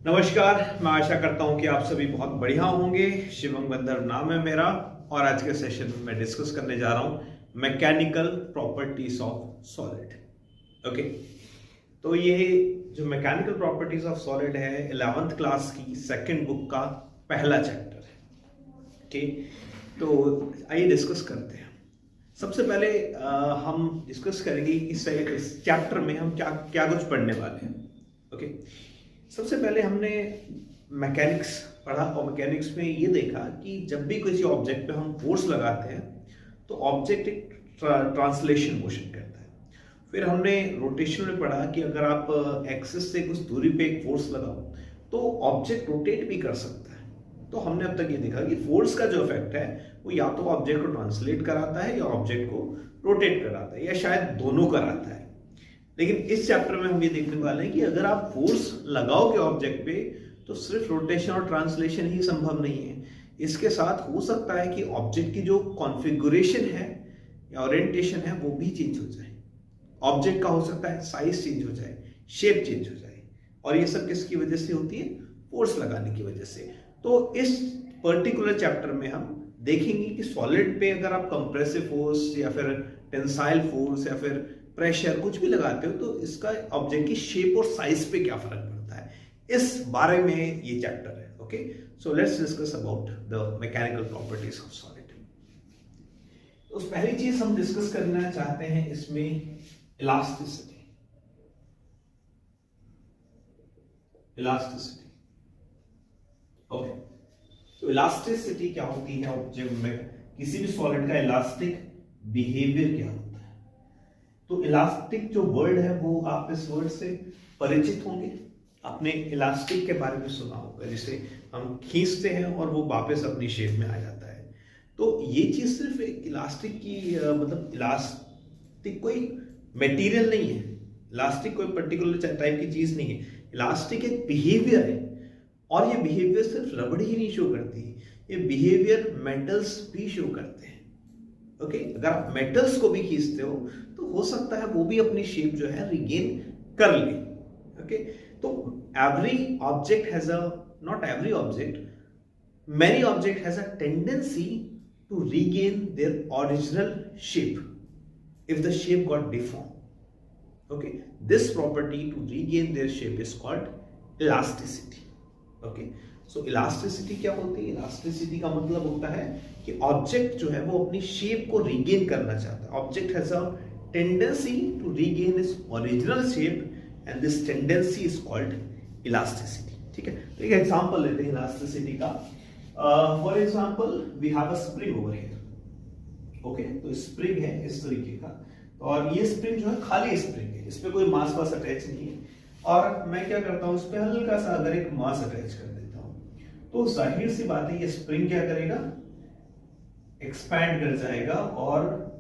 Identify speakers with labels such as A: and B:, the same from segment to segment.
A: नमस्कार। मैं आशा करता हूं कि आप सभी बहुत बढ़िया होंगे। शिवम गंधर्व नाम है मेरा और आज के सेशन में मैं डिस्कस करने जा रहा हूं mechanical properties of solid. Okay, तो ये जो मैकेनिकल प्रॉपर्टीज ऑफ सॉलिड है 11th क्लास की सेकंड बुक का पहला चैप्टर है। ओके, तो आइए डिस्कस करते हैं। सबसे पहले हम डिस्कस करेंगे कि इस चैप्टर में हम क्या क्या कुछ पढ़ने वाले हैं। ओके, सबसे पहले हमने मैकेनिक्स पढ़ा और मैकेनिक्स में ये देखा कि जब भी किसी ऑब्जेक्ट पे हम फोर्स लगाते हैं तो ऑब्जेक्ट एक ट्रांसलेशन मोशन करता है। फिर हमने रोटेशन में पढ़ा कि अगर आप एक्सिस से कुछ दूरी पे एक फोर्स लगाओ तो ऑब्जेक्ट रोटेट भी कर सकता है। तो हमने अब तक ये देखा कि फोर्स का जो इफेक्ट है वो या तो ऑब्जेक्ट को ट्रांसलेट कराता है या ऑब्जेक्ट को रोटेट कराता है या शायद दोनों कराता है। लेकिन इस चैप्टर में हम ये देखने वाले हैं कि अगर आप फोर्स लगाओगे ऑब्जेक्ट पे तो सिर्फ रोटेशन और ट्रांसलेशन ही संभव नहीं है। इसके साथ हो सकता है कि ऑब्जेक्ट की जो कॉन्फ़िगरेशन है या ओरिएंटेशन है वो भी चेंज हो जाए। ऑब्जेक्ट का हो सकता है साइज चेंज हो जाए, शेप चेंज हो जाए, और ये सब किसकी वजह से होती है? फोर्स लगाने की वजह से। तो इस पर्टिकुलर चैप्टर में हम देखेंगे कि सॉलिड पे अगर आप कंप्रेसिव फोर्स या फिर टेंसाइल फोर्स या फिर प्रेशर कुछ भी लगाते हो तो इसका ऑब्जेक्ट की शेप और साइज पे क्या फर्क पड़ता है, इस बारे में ये चैप्टर है। Okay, so let's discuss about the mechanical properties of solid. तो पहली चीज हम डिस्कस करना चाहते हैं इसमें इलास्टिसिटी। इलास्टिसिटी, ओके, तो इलास्टिसिटी क्या होती है ऑब्जेक्ट में? किसी भी सॉलिड का इलास्टिक बिहेवियर क्या होता है? तो इलास्टिक जो वर्ड है वो आप इस वर्ड से परिचित होंगे। आपने इलास्टिक के बारे में सुना होगा, जिसे हम खींचते हैं और वो वापस अपनी शेप में आ जाता है। तो ये चीज सिर्फ एक इलास्टिक की मतलब इलास्टिक कोई मटेरियल नहीं है, इलास्टिक कोई पर्टिकुलर टाइप की चीज नहीं है। इलास्टिक एक बिहेवियर है और ये बिहेवियर सिर्फ रबड़ ही नहीं शो करती, ये बिहेवियर मेटल्स भी शो करते हैं। ओके, अगर आप मेटल्स को भी खींचते हो तो हो सकता है वो भी अपनी शेप जो है रिगेन कर ले। ओके, तो every object has a, not every object, many object has a tendency to regain their original shape if the shape got deformed. Okay, this property to regain their shape is called elasticity. Okay, so elasticity क्या होती है? elasticity का मतलब होता है कि object जो है वो अपनी शेप को रिगेन करना चाहता है। Object has a tendency to regain its original shape and this tendency is called elasticity. ठीक है, तो एक एग्जांपल लेते हैं इलास्टिसिटी का। For example we have a spring over here. Okay, तो स्प्रिंग है इस तरीके का और ये स्प्रिंग जो है खाली स्प्रिंग है, इस पे कोई मास वास अटैच नहीं है। और मैं क्या करता हूं, इस पे हल्का सा अगर एक मास अटैच कर देता हूं तो जाहिर सी बात है ये स्प्रिंग क्या करेगा? एक्सपैंड कर जाएगा और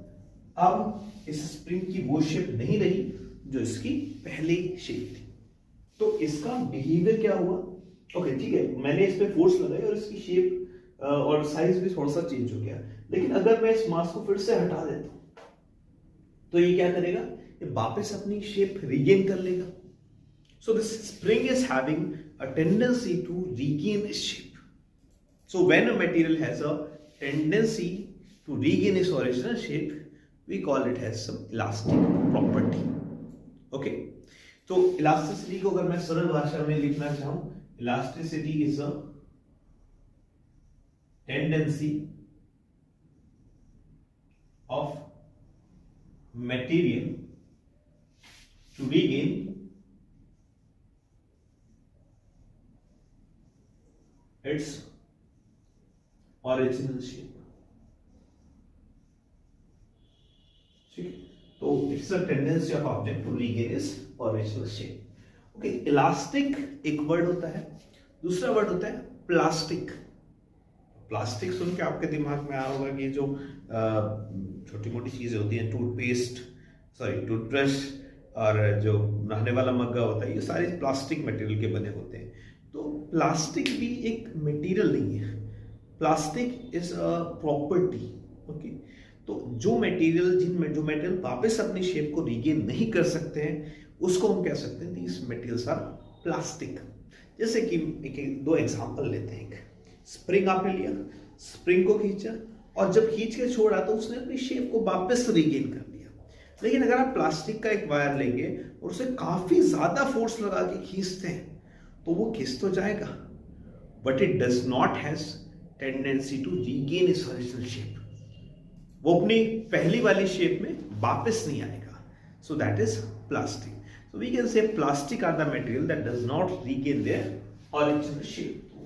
A: अब इस स्प्रिंग की वो शेप नहीं रही जो इसकी पहली शेप थी। तो इसका बिहेवियर क्या हुआ? ओके, ठीक है, मैंने इस पे फोर्स लगाई और इसकी शेप और साइज भी थोड़ा सा चेंज हो गया। लेकिन अगर मैं इस मास को फिर से हटा देता हूं तो ये क्या करेगा? ये वापस अपनी शेप रिगेन कर लेगा। So this spring is having a tendency to regain its shape. So when a material has a tendency to regain its original shape, we call it as some elastic property. Okay. तो elasticity को अगर मैं सरल भाषा में लिखना चाहूं, elasticity is a tendency of material to regain its original shape. ठीक है, तो it's a tendency of object to regain its original shape. Okay, elastic एक वर्ड होता है, दूसरा वर्ड होता है प्लास्टिक। प्लास्टिक सुन के आपके दिमाग में आ होगा कि जो छोटी मोटी चीजें होती हैं, टूथब्रश और जो नहाने वाला मग्गा होता है, ये सारे प्लास्टिक मटेरियल के बने होते हैं। तो प्लास्टिक भी एक मटेरियल नहीं है, plastic is a property. Okay, तो जो मटेरियल वापस अपनी शेप को रिगेन नहीं कर सकते हैं उसको हम कह सकते हैं दीज मटेरियल्स आर प्लास्टिक। जैसे कि दो एग्जांपल लेते हैं। एक स्प्रिंग आपने लिया, स्प्रिंग को खींचा और जब खींच के छोड़ा तो उसने अपनी शेप को वापस रीगेन कर लिया। लेकिन अगर आप प्लास्टिक का एक वायर लेंगे और उसे काफी ज्यादा फोर्स लगा के खींचते हैं तो वो खिंच तो जाएगा, but it does not has tendency to regain its original shape. वो अपनी पहली वाली शेप में वापस नहीं आएगा। So that is plastic. So we can say plastic are the material that does not regain their original shape. तो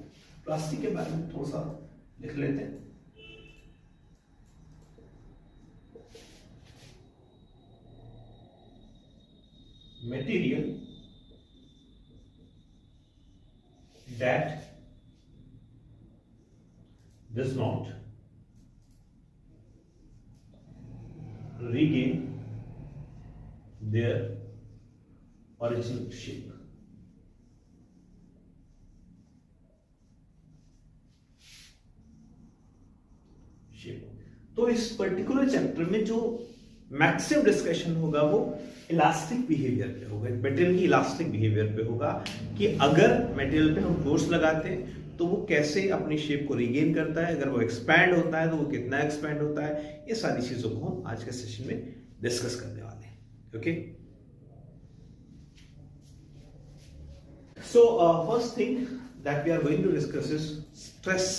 A: plastic के बारे में थोड़ा सा लिख लेते हैं। Material that does not regain their original shape. तो इस पर्टिकुलर चैप्टर में जो मैक्सिमम डिस्कशन होगा वो इलास्टिक बिहेवियर पे होगा, मटेरियल की इलास्टिक बिहेवियर पे होगा कि अगर मटेरियल पे हम फोर्स लगाते हैं तो वो कैसे अपनी शेप को रिगेन करता है, अगर वो एक्सपैंड होता है तो वो कितना एक्सपैंड होता है। ये सारी चीजों को हम आज के सेशन में डिस्कस करने वाले हैं। Okay, so first thing that we are going to discuss is stress.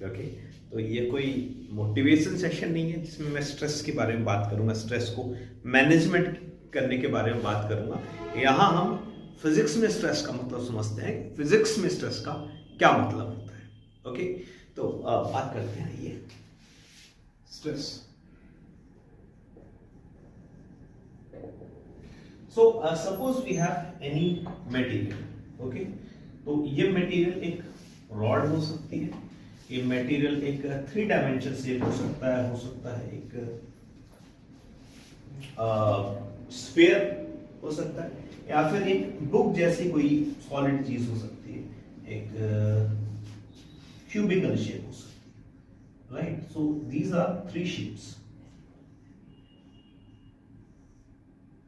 A: Okay, तो ये कोई मोटिवेशन सेशन नहीं है जिसमें मैं स्ट्रेस के बारे में बात करूंगा, स्ट्रेस को मैनेजमेंट करने के बारे में बात करूंगा। यहाँ हम फिजिक्स में स्ट्रेस का मतलब समझते हैं, फिजिक्स में स्ट्रेस का क्या मतलब होता है। ओके, तो बात करते हैं ये stress. So suppose we have any material. Okay, तो ये मटेरियल एक रॉड हो सकती है, ये मटेरियल एक 3 डायमेंशन शेप हो सकता है एक स्फीयर हो सकता है, या फिर एक बुक जैसी कोई सॉलिड चीज हो सकती है, एक क्यूबिकल शेप हो सकती है, right. So these are 3 shapes.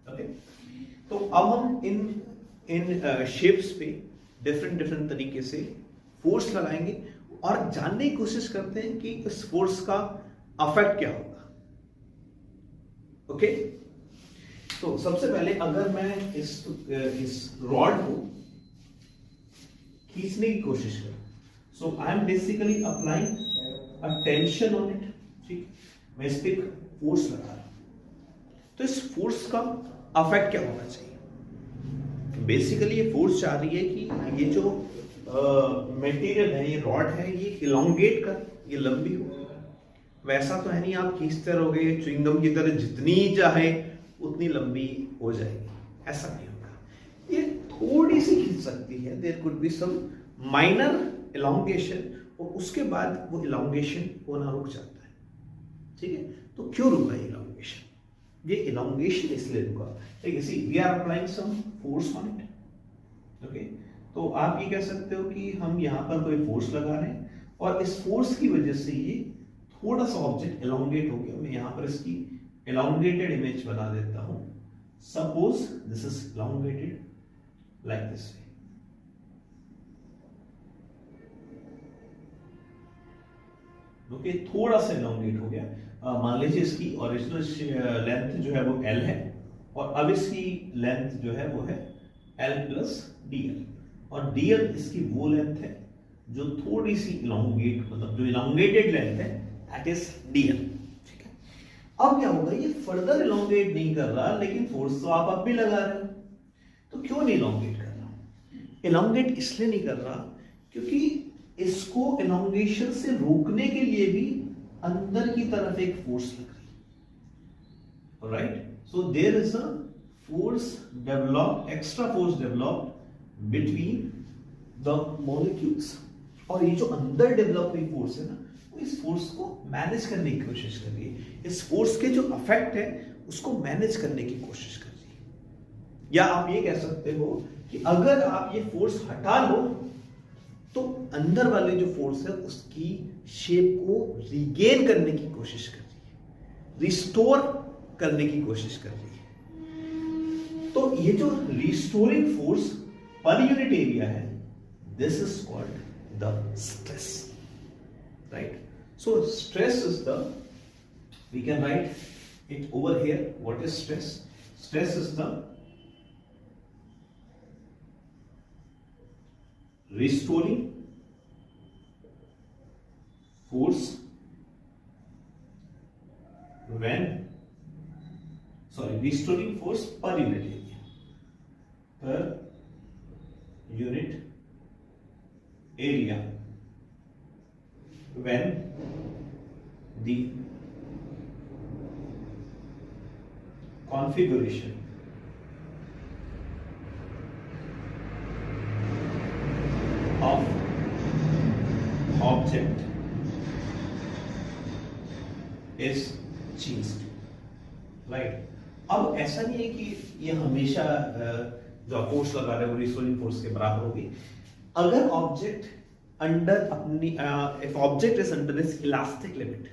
A: Okay, तो अब हम इन शेप्स पे डिफरेंट तरीके से फोर्स लगाएंगे और जानने की कोशिश करते हैं कि इस फोर्स का अफेक्ट क्या होगा। ओके, तो सबसे पहले अगर मैं इस रॉड को खींचने की कोशिश करूं, so I am basically applying a tension on it. ठीक, मैं इस पे फोर्स लगा रहा हूं, तो इस फोर्स का अफेक्ट क्या होना चाहिए। बेसिकली ये फोर्स चाह रही है कि ये जो मटेरियल है, ये रॉड है, ये इलोंगेट कर, ये लंबी हो। वैसा तो है नहीं आप खींचते रहोगे च्युइंगम की तरह, जितनी चाहे उतनी लंबी हो जाएगी, ऐसा नहीं होगा। ये थोड़ी सी खींच सकती है, there could be some minor elongation, और उसके बाद वो इलोंगेशन होना रुक जाता है। ठीक है, तो क्यों रुका इलोंगेशन? ये इलोंगेशन इसलिए रुका, ठीक है, see we are applying some force on it. Okay, तो आप ये कह सकते हो कि हम यहाँ पर कोई फोर्स लगा रहे हैं और इस फोर्स की वजह से ये थोड़ा सा ऑब्जेक्ट एलोंगेट हो गया। मैं यहाँ पर इसकी एलोंगेटेड इमेज बना देता हूं। Suppose this is elongated like this way. Okay, थोड़ा सा एलोंगेट हो गया। मान लीजिए इसकी ओरिजिनल लेंथ जो है वो L है और अब इसकी लेंथ जो है वो है L प्लस DL, और DL इसकी वो लेंथ है जो थोड़ी सी इलोंगेट, मतलब जो इलोंगेटेड लेंथ है, दैट इज DL। ठीक है, अब क्या होगा, ये फर्दर इलोंगेट नहीं कर रहा, लेकिन फोर्स तो आप अब भी लगा रहे हो। तो क्यों नहीं इलोंगेट कर रहा? इलोंगेट इसलिए नहीं कर रहा क्योंकि इसको इलोंगेशन से रोकने के लिए भी अंदर की तरफ एक फोर्स लग रही है, right. So there is a force developed, extra force developed between the molecules, और ये जो अंदर डेवलप हुई फोर्स है ना, वो इस फोर्स को मैनेज करने की कोशिश कर रही है, इस फोर्स के जो इफेक्ट है उसको मैनेज करने की कोशिश कर रही है। या आप ये कह सकते हो कि अगर आप ये फोर्स हटा लो तो अंदर वाली जो फोर्स है उसकी शेप को रिगेन करने की कोशिश कर रही है, रिस्टोर करने की कोशिश कर रही है। तो ये जो restoring force per unit area है this is called the stress, right? So stress is the, we can write it over here. What is stress? Stress is the restoring force restoring force per unit area, when the configuration of object is changed, right? अब ऐसा नहीं है कि ये हमेशा जो force लगा रहे हो रिस्टोरिंग फोर्स के बराबर होगी। अगर ऑब्जेक्ट अंडर अपनी if object is under this elastic limit,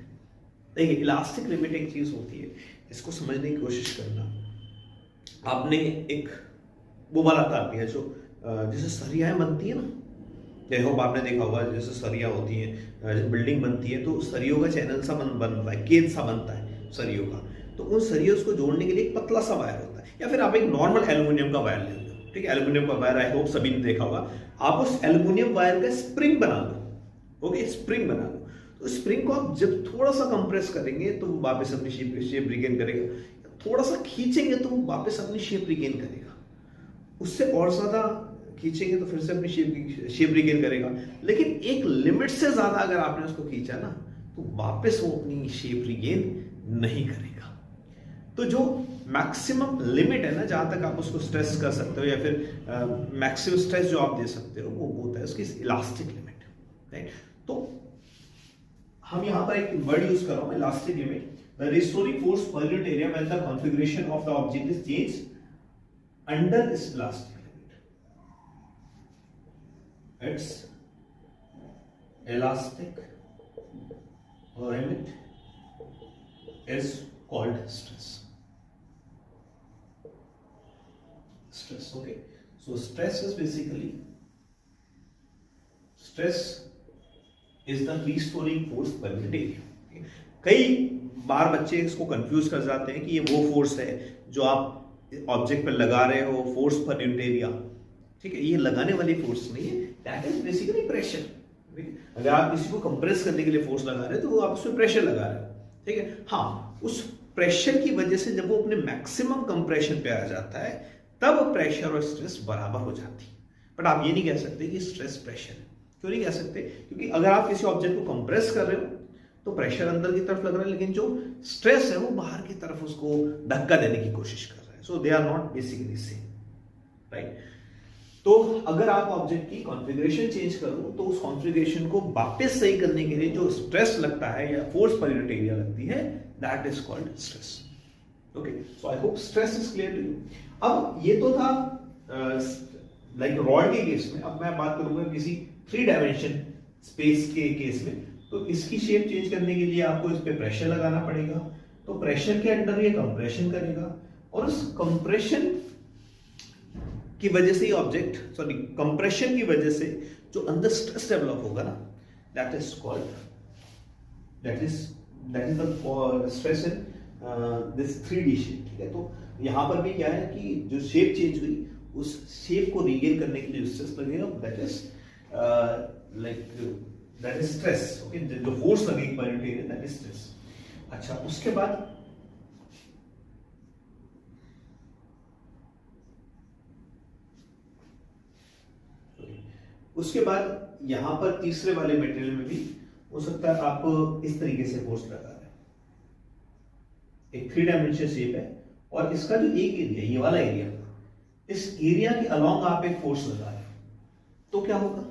A: देखिए इलास्टिक लिमिट एक चीज होती है, इसको समझने की कोशिश करना। आपने एक वो वाला तार दिया जो जैसे सरियाएं बनती है ना, देखो आपने देखा होगा जैसे सरिया होती है, जैसे बिल्डिंग बनती है तो सरियों का चैनल सा बनता है, केज सा बनता है सरियों का, तो उन सरियों को जोड़ने के लिए एक पतला सा वायर होता है, या फिर आप एक नॉर्मल एल्यूमिनियम का वायर ले लो, ठीक है, एल्यूमिनियम का वायर आई होप सभी ने देखा होगा। आप उस एल्यूमिनियम वायर का स्प्रिंग बना लो, ओके, स्प्रिंग बना लो, तो स्प्रिंग को आप जब थोड़ा सा कंप्रेस करेंगे तो वो वापस अपनी शेप रिगेन करेगा, थोड़ा सा खींचेंगे तो वो वापस अपनी शेप रिगेन करेगा, उससे और ज्यादा खींचेंगे तो फिर से अपनी शेप रिगेन करेगा, लेकिन एक लिमिट से ज्यादा अगर आपने उसको खींचा ना तो वापस वो अपनी शेप रिगेन नहीं करेगा। तो जो मैक्सिमम लिमिट है ना, जहां तक आप उसको स्ट्रेस कर सकते हो या फिर मैक्सिमम स्ट्रेस जो आप दे सकते हो वो होता है उसकी इलास्टिक लिमिट, राइट? तो हम यहां पर एक वर्ड यूज कर रहा हूं, elastic limit, the restoring force per unit area when the configuration of the object is changed under this elastic limit, it's elastic limit is called stress. Okay, so stress is the restoring force per unit area. Okay? कई बार बच्चे इसको confuse कर जाते हैं कि ये वो force है जो आप ऑब्जेक्ट पर लगा रहे हो, फोर्स पर यूनिट एरिया, ठीक है, ये लगाने वाली फोर्स नहीं है, दैट इज बेसिकली प्रेशर। अगर आप किसी को कंप्रेस करने के लिए फोर्स लगा रहे हो तो वो आप उसमें प्रेशर लगा रहे हो, ठीक है। हाँ, उस प्रेशर की वजह से जब वो अपने मैक्सिमम कंप्रेशन पे आ जाता है तब प्रेशर और स्ट्रेस बराबर हो जाती है। बट आप ये नहीं कह सकते कि स्ट्रेस प्रेशर है। क्यों नहीं कह सकते? क्योंकि अगर आप किसी ऑब्जेक्ट को कंप्रेस कर रहे हो तो प्रेशर अंदर की तरफ लग रहा है, लेकिन जो स्ट्रेस है वो बाहर की तरफ उसको धक्का देने की कोशिश कर रहा है। So they are not basically same, right? तो अगर आप ऑब्जेक्ट की कॉन्फ़िगरेशन चेंज करो तो उस कॉन्फ़िगरेशन को वापस सही करने के लिए जो स्ट्रेस लगता है या फोर्स पर यूनिट एरिया लगती है, that is called stress. Okay, so I hope stress is clear to you. अब ये तो था लाइक रॉड के केस में। अब मैं बात करूंगा किसी 3 डायमेंशन स्पेस के केस में। तो इसकी शेप चेंज करने के लिए आपको इस पे प्रेशर लगाना पड़ेगा, तो प्रेशर के अंडर ये कंप्रेशन करेगा और उस कंप्रेशन की वजह से कंप्रेशन की वजह से जो अंदर स्ट्रेस डेवलप होगा ना, that is the stress in this 3D shape, ठीक है। तो यहां पर भी क्या है कि जो शेप चेंज हुई उस शेप को रीगेन करने के लिए स्ट्रेस लगेगा, दैट इज स्ट्रेस। ओके, जो फोर्स लगेगी per unit area, that is stress. अच्छा, उसके बाद यहां पर तीसरे वाले मटेरियल में भी हो सकता है आप इस तरीके से फोर्स लगा रहे हैं। एक 3 डायमेंशन शेप है और इसका जो एक एरिया, ये वाला एरिया, इस एरिया के अलोंग आप एक फोर्स लगा रहे हैं, तो क्या होगा?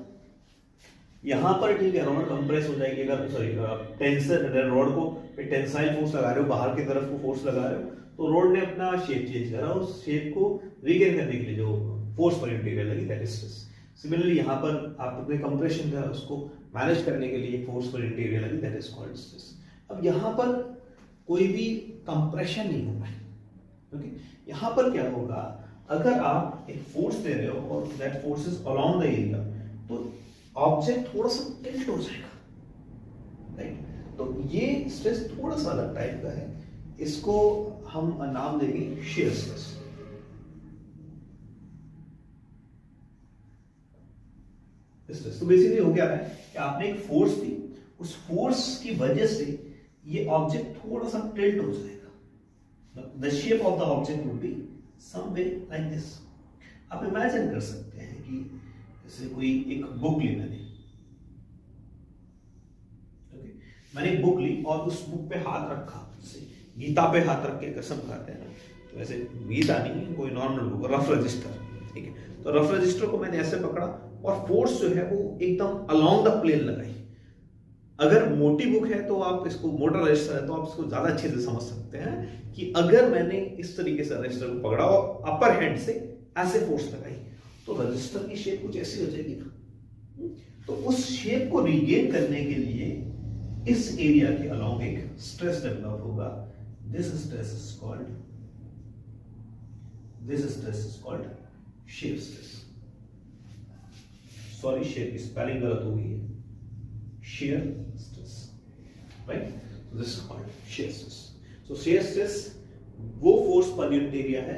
A: यहां पर ठीक है, रॉड कंप्रेस हो जाएगी। अगर टेंसर रॉड को टेंसाइल फोर्स लगा रहे हो, बाहर की तरफ को फोर्स लगा रहे हो, तो रॉड ने अपना शेप चेंज करा, उस शेप को रीगेन करने के लिए जो फोर्स पर यूनिट एरिया लगी, दैट इज स्ट्रेस। सिमिलरली यहाँ पर आप अपने कंप्रेशन का उसको मैनेज करने के लिए फोर्स पर यूनिट एरिया लगी, दैट इज कॉल्ड स्ट्रेस। अब यहाँ पर कोई भी कंप्रेशन नहीं होगा, ओके। यहाँ पर क्या होगा, अगर आप एक फोर्स दे रहे हो और that force is along the area, तो ऑब्जेक्ट थोड़ा सा टिल्ट हो जाएगा, राइट। तो ये स्ट्रेस थोड़ा सा अलग टाइप का है, इसको हम नाम देंगे शेयर स्ट्रेस। तो बेसिकली हो क्या रहा है कि आपने एक फोर्स दी, उस फोर्स की वजह से ये ऑब्जेक्ट थोड़ा सा टिल्ट हो जाएगा। The shape of the object would be some way like this. आप इमेजिन कर सकते हैं कि जैसे कोई एक बुक ली मैंने एक बुक ली और उस बुक पे हाथ रखा, जैसे गीता पे हाथ रख के कसम खाते हैं ना, तो वैसे गीता नहीं है, कोई नॉर्मल बुक, रफ रजिस्टर, ठीक है। तो रफ रजिस्टर को मैंने ऐसे पकड़ा और फोर्स जो है वो एकदम अलोंग द प्लेन लगाई। अगर मोटी बुक है तो आप इसको, मोटा रजिस्टर है तो आप इसको ज्यादा अच्छे से समझ सकते हैं कि अगर मैंने इस तरीके से रजिस्टर को पकड़ा और अपर हैंड से ऐसे फोर्स लगाई तो रजिस्टर की शेप कुछ ऐसी हो जाएगी ना। तो उस शेप को रिगेन करने के लिए इस एरिया के अलोंग एक स्ट्रेस डेवलप होगा। This stress is called shear stress. Sorry, share की स्पेलिंग गलत हो गई है, shear stress, right? So this is called shear stress. So shear stress वो फोर्स पर यूनिट एरिया है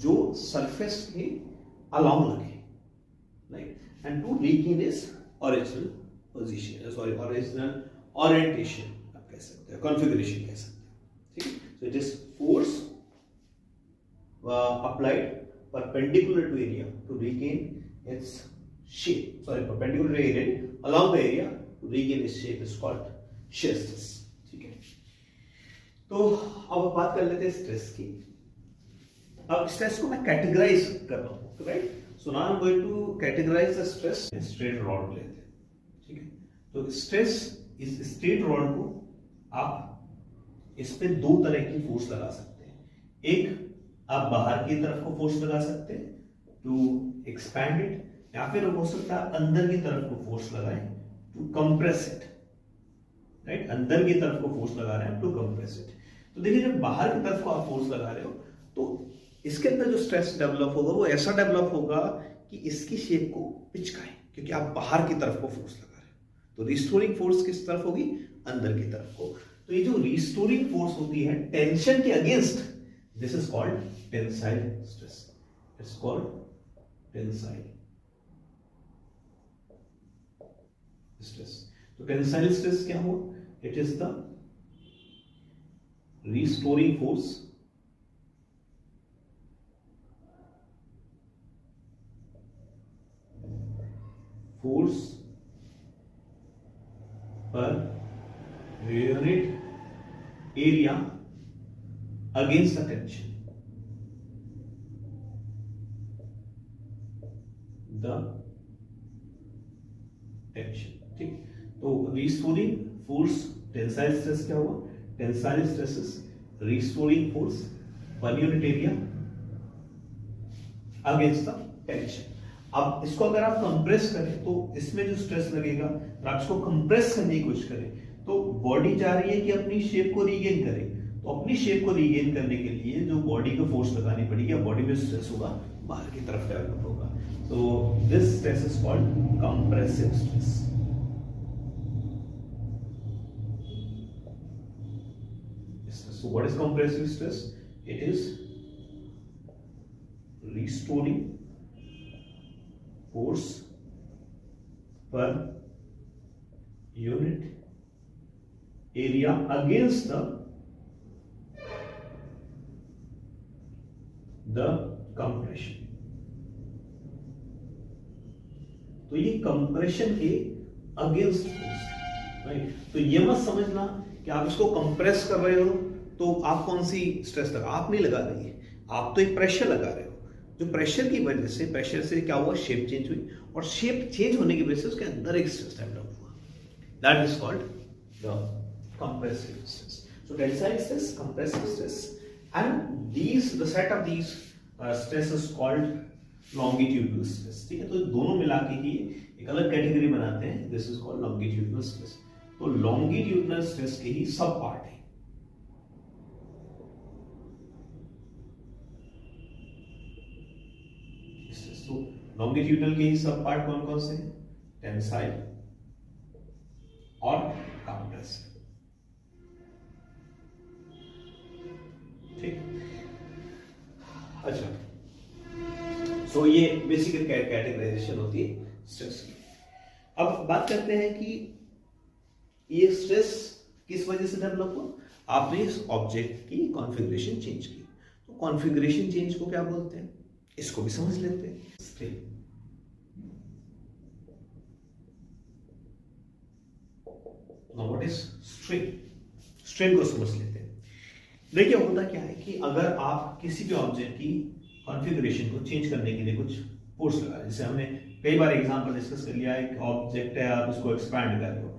A: जो सरफेस के अलोंग लगे, right? And to regain its original position, sorry, original orientation आप कह सकते हैं, configuration कह सकते हैं, ठीक है? So it is force applied perpendicular to area to regain its shape. Sorry, perpendicular to area along the area. Regain its shape is called shear stress, ठीक है। तो अब बात कर लेते हैं स्ट्रेस की। अब स्ट्रेस को मैं कैटेगराइज कर रहा हूँ, right. So now I am going to categorize the stress. Straight rod लेते हैं, ठीक है। तो स्ट्रेस, इस स्ट्रेट रॉड को आप इस पे दो तरह की फोर्स लगा सकते हैं। एक, आप बाहर की तरफ को फोर्स लगा सकते हैं टू एक्सपैंड इट, या फिर हो सकता है अंदर की तरफ को फोर्स लगाएं टू कंप्रेस इट, राइट। अंदर की तरफ को फोर्स लगा रहे हैं टू कंप्रेस इट। तो देखिए, जब बाहर की तरफ को आप फोर्स लगा रहे हो तो इसके अंदर जो स्ट्रेस डेवलप होगा वो ऐसा डेवलप होगा कि इसकी शेप को पिचकाए, क्योंकि आप बाहर की तरफ को फोर्स लगा रहे हो। तो रिस्टोरिंग फोर्स किस तरफ होगी? अंदर की तरफ को। तो ये जो रिस्टोरिंग फोर्स होती है टेंशन के against, this is called tensile stress. It's called tensile stress. तो टेंसाइल स्ट्रेस क्या हुआ? It is the restoring force per unit area against the tension, ठीक। तो रिस्टोरिंग फोर्स टेंसाइल स्ट्रेस क्या हुआ? Tensile stress is restoring force per unit area against the tension. अब इसको अगर आप कंप्रेस करें तो इसमें जो स्ट्रेस लगेगा, आप इसको कंप्रेस करने की कोशिश करें तो बॉडी चाह रही है कि अपनी शेप को रीगेन करे। तो अपनी शेप को रीगेन करने के लिए जो बॉडी को फोर्स लगानी पड़ेगी, बॉडी में स्ट्रेस होगा, बाहर की तरफ डेवलप होगा। So this stress is called compressive stress. So what is compressive stress? It is restoring force per unit area against the compression. तो ये कंप्रेशन के अगेंस्ट फोर्स, राइट। तो ये मत समझना कि आप इसको कंप्रेस कर रहे हो तो आप कौन सी स्ट्रेस लगा, आप नहीं लगा रही है, आप तो एक प्रेशर लगा रहे हो। जो प्रेशर की वजह से, प्रेशर से क्या हुआ? शेप चेंज हुई, और शेप चेंज होने की वजह से उसके अंदर एक स्ट्रेस डेवलप हुआ। That is called the compressive stress. So tensile stress, compressive stress, and these, the set of these stress is called longitudinal stress, ठीक है। तो दोनों मिला के ही एक अलग कैटेगरी बनाते हैं, this is called longitudinal stress. तो लॉन्गिट्यूडनल स्ट्रेस के ही सब पार्ट है। तो लॉन्गिट्यूडनल के ही सब पार्ट कौन कौन से हैं? टेंसाइल और कंप्रेसिव। ठीक, अच्छा, सो ये बेसिक कैटेगराइजेशन होती है स्ट्रेस की। अब बात करते हैं कि ये स्ट्रेस किस वजह से डेवलप हुआ। आपने इस ऑब्जेक्ट की कॉन्फ़िगरेशन चेंज की, तो कॉन्फ़िगरेशन चेंज को क्या बोलते हैं, इसको भी समझ लेते हैं। Strain, now what is strain, strain को समझ लेते हैं। देखिए होता क्या है कि अगर आप किसी भी ऑब्जेक्ट की कॉन्फ़िगरेशन को चेंज करने के लिए कुछ फोर्स लगा रहे, जैसे हमने कई बार एग्जांपल डिस्कस कर लिया, एक ऑब्जेक्ट है, आप इसको एक्सपैंड कर रहे हो,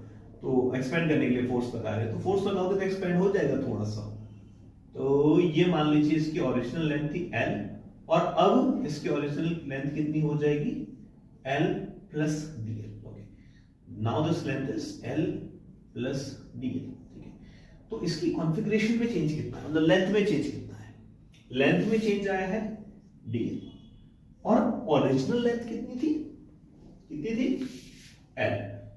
A: तो एक्सपेंड करने के लिए फोर्स लगा रहे हैं, तो फोर्स लगाओगे तो एक्सपेंड हो जाएगा थोड़ा सा। तो ये मान लीजिए इसकी ओरिजिनल लेंथ थी L, और अब इसकी ओरिजिनल लेंथ कितनी हो जाएगी, L plus DL। Okay, now this length is L plus DL। ठीक है, तो इसकी कॉन्फ़िगरेशन में चेंज कितना है, मतलब लेंथ में चेंज कितना है, लेंथ में चेंज आया है DL, और ओरिजिनल लेंथ कितनी थी, कितनी थी, L।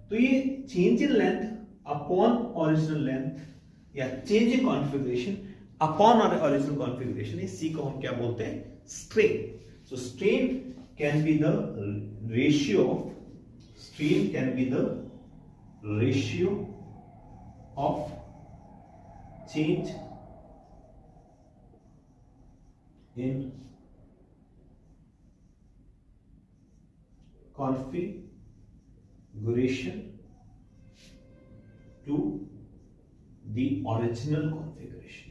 A: तो ये change in length upon original length, या change in configuration upon original configuration, इसी को हम क्या बोलते हैं, strain. So strain can be the ratio of, strain can be the ratio of change in configuration to the original configuration.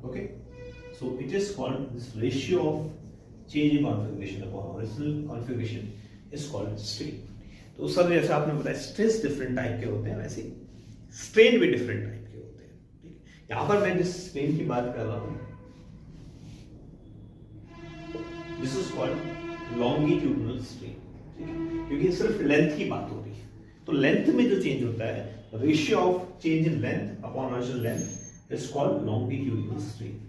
A: Okay, so it is called, this ratio of change in configuration upon original configuration is called strain. तो sir जैसे आपने बताया stress different type के होते हैं, वैसे strain भी different type के होते हैं। यहां पर मैं जिस स्ट्रेन की बात कर रहा हूं, this is called longitudinal strain, क्योंकि सिर्फ लेंथ की बात हो रही है। तो लेंथ में जो चेंज होता है, ratio of change in length upon original length is called longitudinal strain.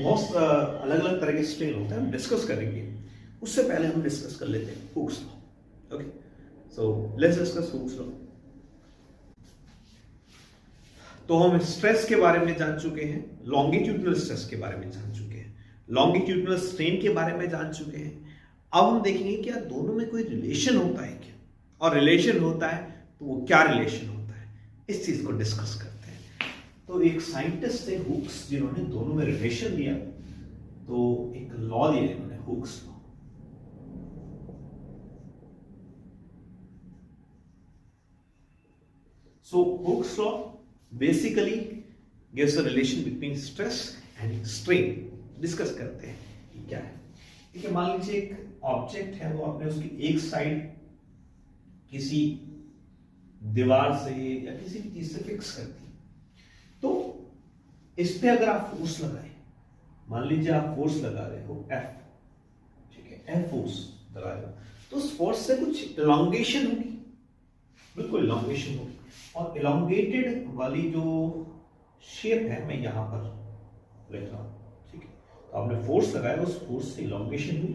A: बहुत अलग अलग तरह के स्ट्रेन होते हैं, हम डिस्कस करेंगे। उससे पहले हम डिस्कस कर लेते हैं Hooke's law. Okay, so let's discuss Hooke's law. तो हम स्ट्रेस के बारे में जान चुके हैं, लॉन्गिट्यूडनल स्ट्रेस के बारे में जान चुके हैं, लॉन्गिट्यूडनल स्ट्रेन के बारे में जान चुके हैं। अब हम देखेंगे क्या दोनों में कोई रिलेशन होता है क्या, और रिलेशन होता है तो वो क्या रिलेशन होता है, इस चीज को डिस्कस करते हैं। तो एक साइंटिस्ट थे हुक्स, जिन्होंने दोनों में रिलेशन दिया, तो एक लॉ दिया इन्होंने, Hooke's law. So Hooke's law basically gives a relation between stress and strain. Discuss करते हैं कि क्या है। ठीक है, मान लीजिए एक ऑब्जेक्ट है, वो आपने उसकी एक साइड किसी दीवार से या किसी भी चीज से फिक्स कर दी, तो इस पे अगर आप फोर्स लगाए, मान लीजिए आप फोर्स लगा रहे हो F, ठीक है, F फोर्स लगा रहे हो, तो उस फोर्स से कुछ इलॉन्गेशन होगी, बिल्कुल इलॉन्गेशन होगी, और इलॉन्गेटेड वाली जो शेप है मैं यहां पर लिख रहा हूं। ठीक है, तो आपने फोर्स लगाया, उस फोर्स से इलॉन्गेशन हुई।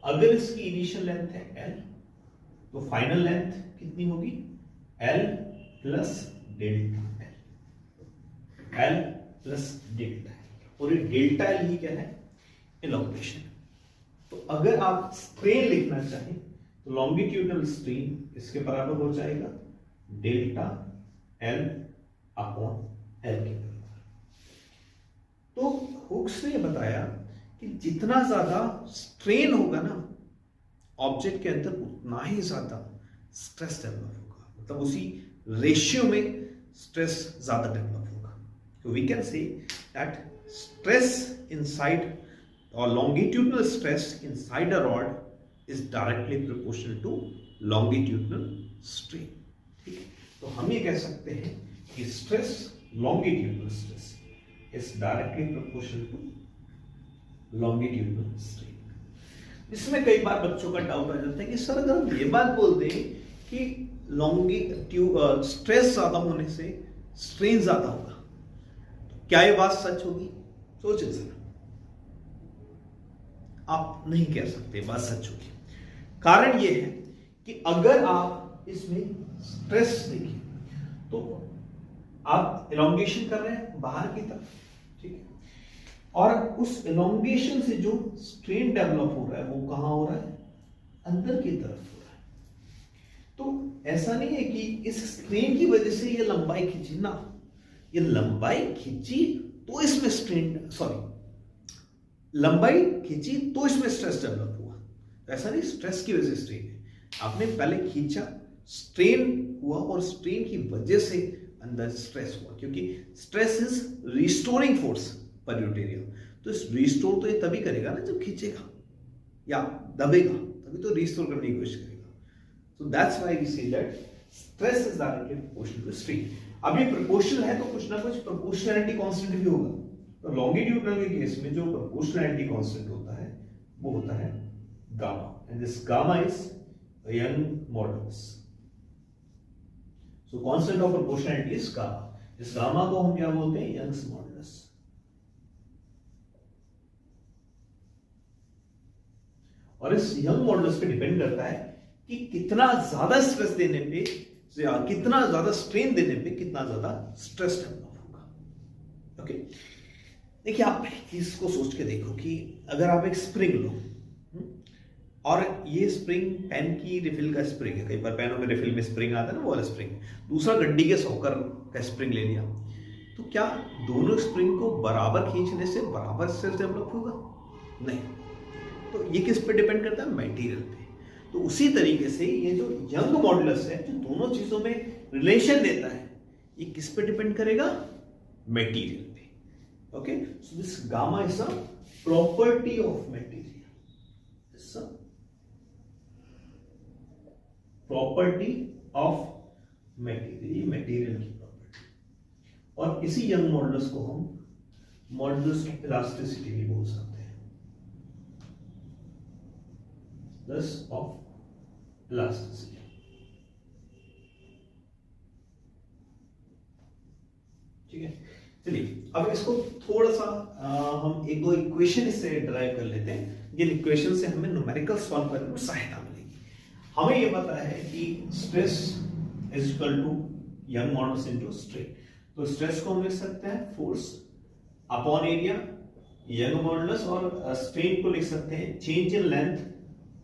A: अगर इसकी इनिशियल लेंथ है L, तो फाइनल लेंथ कितनी होगी, L plus delta L plus delta, और ये डेल्टा L ही क्या है, इलॉन्गेशन। तो अगर आप स्ट्रेन लिखना चाहें तो लॉन्गिट्यूडनल स्ट्रेन इसके बराबर हो जाएगा डेल्टा L अपॉन L के बराबर। तो हुक्स ने बताया कि जितना ज्यादा स्ट्रेन होगा ना ऑब्जेक्ट के अंदर, उतना ही ज्यादा स्ट्रेस डेवलप होगा, मतलब उसी रेशियो में स्ट्रेस ज्यादा डेवलप होगा। So we can say that stress inside, or longitudinal stress inside a rod is directly proportional to longitudinal strain. ठीक है, तो हम ये कह सकते हैं कि stress, longitudinal stress is directly proportional to longitudinal strain. इसमें कई बार बच्चों का डाउट आ जाता है कि सर अगर हम ये बात बोल दें कि लॉन्गिट्यूड स्ट्रेस ज्यादा होने से स्ट्रेन ज्यादा होगा, तो क्या ये बात सच होगी? सोचिए सर, आप नहीं कह सकते बात सच होगी। कारण ये है कि अगर आप इसमें स्ट्रेस देखिए तो आप इलॉन्गेशन कर रहे हैं बाहर की तरफ, ठीक है, और उस इलॉन्गेशन से जो स्ट्रेन डेवलप हो रहा है वो कहां हो रहा है? अंदर की तरफ हो रहा है। तो ऐसा नहीं है कि इस स्ट्रेन की वजह से ये लंबाई खींची ना, ये लंबाई खींची तो इसमें स्ट्रेन, सॉरी, लंबाई खींची तो इसमें स्ट्रेस डेवलप हुआ। तो ऐसा नहीं स्ट्रेस की वजह से स्ट्रेन है, आपने पहले खींचा, स्ट्रेन हुआ और स्ट्रेन की वजह से अंदर स्ट्रेस हुआ, क्योंकि stress is restoring force per unit area. तो इस रिस्टोर तो ये तभी करेगा ना जब खींचेगा या दबेगा, तभी तो रिस्टोर करने की कोशिश करेगा। So that's why we say that stress is directly proportional to strain. अब ये प्रोपोर्शनल है तो कुछ ना कुछ प्रोपोर्शनैलिटी कांस्टेंट भी होगा। तो लॉन्गिट्यूडनल के केस में जो प्रोपोर्शनैलिटी कांस्टेंट होता है वो होता है gamma, and this gamma is Young modulus. So constant of proportionality is gamma. इस गामा को हम क्या बोलते हैं? Young's modulus. और इस यंग मॉडुलस पे डिपेंड करता है कि कितना ज्यादा स्ट्रेस देने पे, कितना ज्यादा स्ट्रेन देने पे कितना ज्यादा स्ट्रेस डेवलप होगा। ओके, देखिए आप चीज को सोच के देखो कि अगर आप एक स्प्रिंग लो, और ये स्प्रिंग पेन की रिफिल का स्प्रिंग है, कई बार पेनों में रिफिल में स्प्रिंग आता है ना, वो वाला स्प्रिंग। दूसरा गड्डी के सॉकर का स्प्रिंग ले लिया, तो क्या दोनों स्प्रिंग को बराबर खींचने से बराबर स्ट्रेस डेवलप होगा? नहीं। तो ये किस पे डिपेंड करता है? मटेरियल पे। तो उसी तरीके से ये जो यंग मॉडुलस है, जो दोनों चीजों में रिलेशन देता है, ये किस पे डिपेंड करेगा? मटेरियल पे। Okay, so this gamma is a property of material, it's a property of material, ये मटेरियल की प्रॉपर्टी। और इसी यंग मॉडुलस को हम मॉडुलस ऑफ इलास्टिसिटी भी बोल सकते हैं, मॉडुलस ऑफ इलास्टिसिटी। ठीक है, चलिए अब इसको थोड़ा सा हम एक दो इक्वेशन इससे ड्राइव कर लेते हैं, जिन इक्वेशन से हमें न्यूमेरिकल सॉल्व करने में सहायता मिलेगी। हमें ये पता है कि stress is equal to young modulus into strain. तो स्ट्रेस को हम लिख सकते हैं force upon area, young modulus, और स्ट्रेन को लिख सकते हैं change in length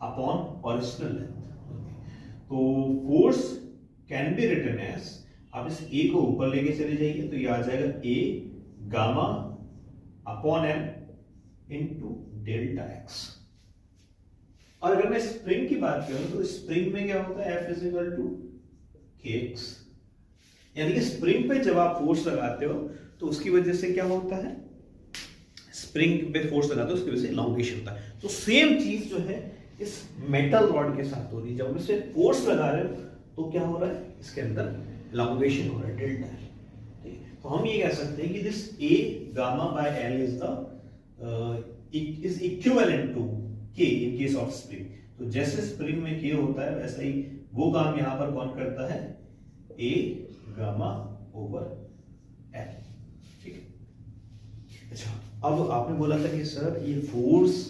A: upon original length. तो force can be written as, आप इस ए को ऊपर लेके चले जाइए तो ये आ जाएगा A gamma upon N into delta X. और अगर मैं स्प्रिंग की बात करूं तो स्प्रिंग में क्या होता है? F is equal to kx। यानी कि स्प्रिंग पे जब आप फोर्स लगाते हो तो उसकी वजह से क्या होता है? स्प्रिंग पे फोर्स लगाते हो उसकी वजह से इलॉन्गेशन होता है। तो सेम चीज जो है इस मेटल रॉड के साथ हो रही है। जब इसे फोर्स लगा रहे हो तो क्या हो रहा है? इसके अंदर इलॉन्गेशन हो रहा है, डेल्टा है। तो हम ये कह सकते हैं कि this A gamma by L is the is equivalent to K in case of spring. तो जैसे स्प्रिंग में K होता है वैसा ही वो काम यहां पर कौन करता है? A gamma over L। ठीक है, अच्छा अब आपने बोला था कि सर ये फोर्स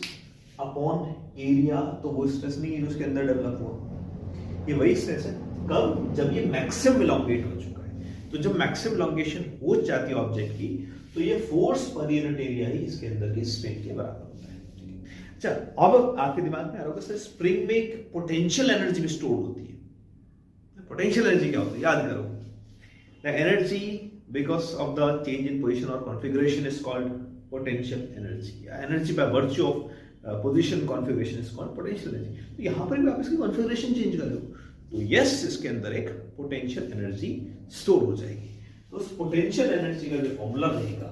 A: अपॉन एरिया, तो वो स्ट्रेस नहीं है जो उसके अंदर डेवलप हुआ, ये वही स्ट्रेस है। कब? जब ये मैक्सिमम इलॉन्गेट हो चुका है। तो जब मैक्सिमम इलॉन्गेशन हो जाती है ऑब्जेक्ट की, तो ये फोर्स पर यूनिट एरिया ही इसके अंदर के स्ट्रेन के बराबर होता है। अच्छा, अब आपके दिमाग में आ रहा होगा सर स्प्रिंग में एक पोटेंशियल एनर्जी भी स्टोर होती है। पोटेंशियल एनर्जी क्या होती है? याद करो, the energy because of the change in position और configuration is called potential energy. Energy by virtue of position configuration is called potential energy. तो यहां पर भी आप इसकी कॉन्फिगरेशन चेंज कर लो तो यस, इसके अंदर एक पोटेंशियल एनर्जी स्टोर हो जाएगी। तो उस पोटेंशियल एनर्जी का जो फॉर्मूला रहेगा,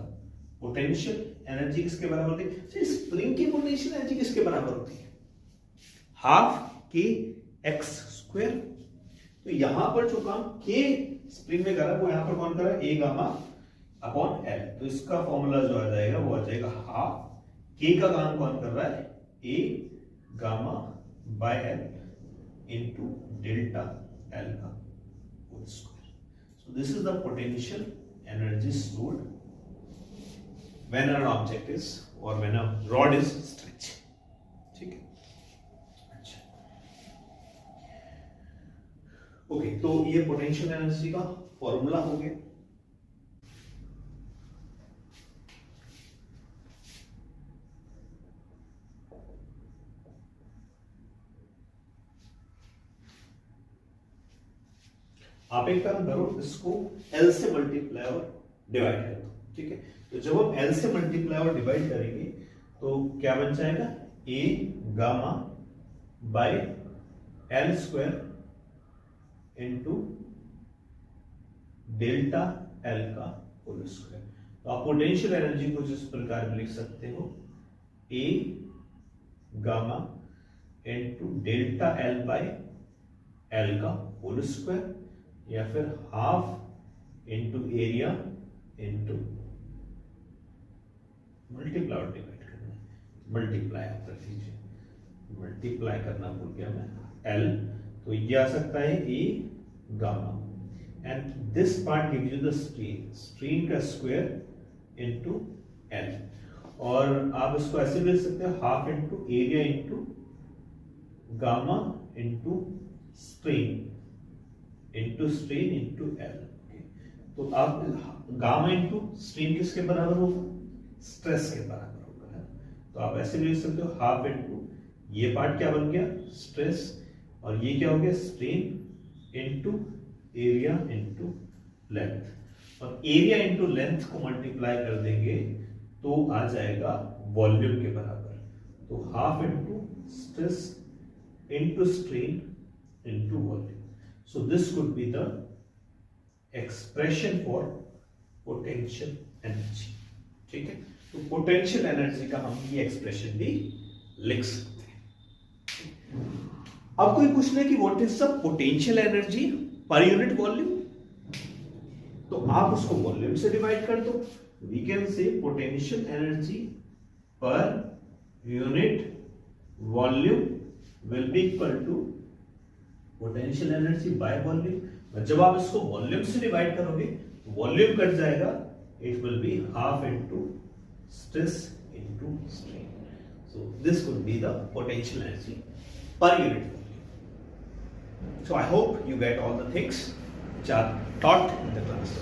A: पोटेंशियल एनर्जी किसके बराबर होती है? स्प्रिंग की पोटेंशियल एनर्जी किसके बराबर होती है? हाफ के एक्स स्क्वायर। तो यहां पर जो काम के स्प्रिंग में करा वो यहां पर कौन करा? ए गामा अपॉन एल। तो इसका फॉर्मूला जो आ जाएगा वो आ जाएगा हाफ के का काम कौन कर रहा है? A gamma by L into delta L का whole square. So this is the potential energy stored when an object is or when a rod is stretched. ठीक है. अच्छा, ओके, तो ये पोटेंशियल एनर्जी का फॉर्मूला हो गया. आप एक काम करो, इसको L से मल्टीप्लाई और डिवाइड कर दो. ठीक है, तो जब हम L से मल्टीप्लाई और डिवाइड करेंगे तो क्या बन जाएगा, A gamma by L square into delta L का होल स्क्वायर. तो आप पोटेंशियल एनर्जी को जिस प्रकार लिख सकते हो, A gamma into delta L by L का होल स्क्वायर, या फिर half into area into multiply और डिवाइड करना. मल्टीप्लाई आप कर लीजिए, मल्टीप्लाई करना भूल गया मैं, L, तो ये आ सकता है A gamma and this part gives you the strain, strain का स्क्वायर इंटू L. और आप इसको ऐसे भी लिख सकते हो, half into area into gamma into strain into strain into L. तो आप गामा इंटू स्ट्रेन किसके बराबर होगा, स्ट्रेस के बराबर होगा, है. तो आप ऐसे भी लिख सकते हो, हाफ इंटू ये पार्ट क्या बन गया, स्ट्रेस, और ये क्या हो गया, strain into area into length. और एरिया इंटू लेंथ को मल्टीप्लाई कर देंगे तो आ जाएगा वॉल्यूम के बराबर. तो half into stress into strain into volume. So this could be the expression for potential energy. ठीक है, तो potential energy का हम ये expression भी लिख सकते हैं. अब कोई पूछ ले कि what is the potential energy per unit volume, तो आप उसको वॉल्यूम से डिवाइड कर दो. We can say potential energy per unit volume will be equal to potential energy by volume. जब आप इसको वॉल्यूम से डिवाइड करोगे, वॉल्यूम कट जाएगा, it will be half into stress into strain. So this could be the potential energy per unit volume. So I hope you get all the things which are taught in the class.